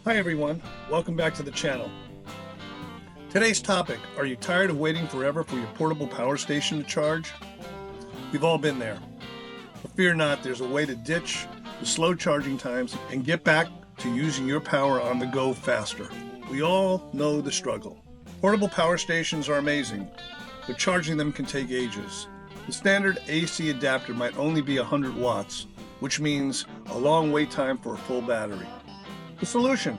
Hi everyone, welcome back to the channel. Today's topic, are you tired of waiting forever for your portable power station to charge? We've all been there. But fear not, there's a way to ditch the slow charging times and get back to using your power on the go faster. We all know the struggle. Portable power stations are amazing, but charging them can take ages. The standard AC adapter might only be 100 watts, which means a long wait time for a full battery. The solution,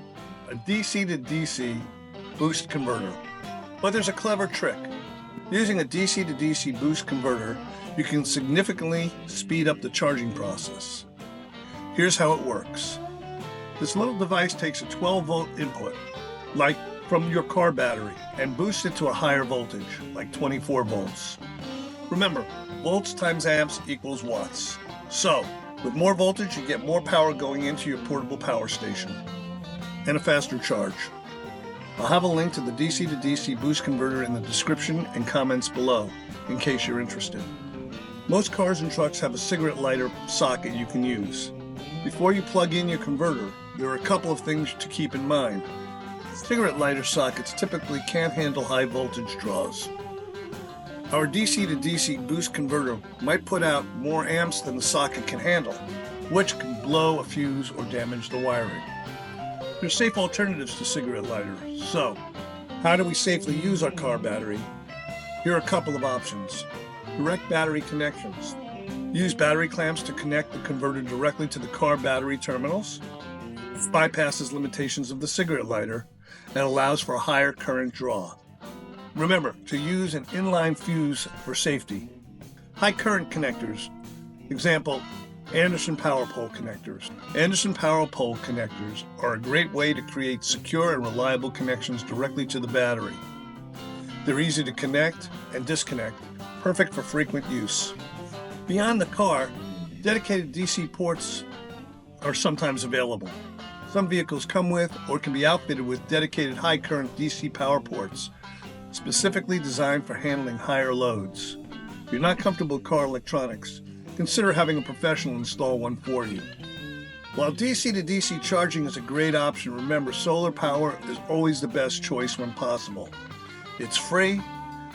a DC to DC boost converter. But there's a clever trick. Using a DC to DC boost converter, you can significantly speed up the charging process. Here's how it works. This little device takes a 12-volt input, like from your car battery, and boosts it to a higher voltage, like 24 volts. Remember, volts times amps equals watts. So, with more voltage, you get more power going into your portable power station and a faster charge. I'll have a link to the DC to DC boost converter in the description and comments below, in case you're interested. Most cars and trucks have a cigarette lighter socket you can use. Before you plug in your converter, there are a couple of things to keep in mind. Cigarette lighter sockets typically can't handle high voltage draws. Our DC to DC boost converter might put out more amps than the socket can handle, which can blow a fuse or damage the wiring. There's safe alternatives to cigarette lighters. So, how do we safely use our car battery? Here are a couple of options. Direct battery connections. Use battery clamps to connect the converter directly to the car battery terminals. This bypasses limitations of the cigarette lighter and allows for a higher current draw. Remember to use an inline fuse for safety. High current connectors. Example, Anderson power pole connectors. Anderson power pole connectors are a great way to create secure and reliable connections directly to the battery. They're easy to connect and disconnect, perfect for frequent use. Beyond the car, dedicated DC ports are sometimes available. Some vehicles come with or can be outfitted with dedicated high current DC power ports, specifically designed for handling higher loads. If you're not comfortable with car electronics, consider having a professional install one for you. While DC to DC charging is a great option, remember solar power is always the best choice when possible. It's free,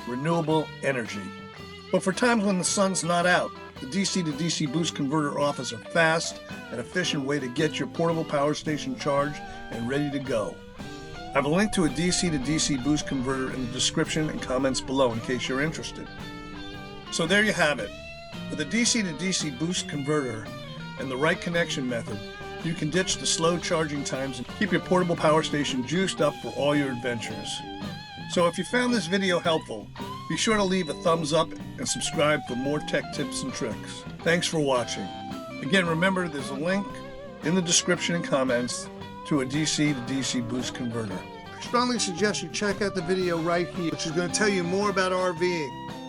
renewable energy. But for times when the sun's not out, the DC to DC boost converter offers a fast and efficient way to get your portable power station charged and ready to go. I have a link to a DC to DC boost converter in the description and comments below in case you're interested. So there you have it. With a DC to DC boost converter and the right connection method, you can ditch the slow charging times and keep your portable power station juiced up for all your adventures. So if you found this video helpful, be sure to leave a thumbs up and subscribe for more tech tips and tricks. Thanks for watching. Again, remember there's a link in the description and comments to a DC to DC boost converter. I strongly suggest you check out the video right here, which is going to tell you more about RVing.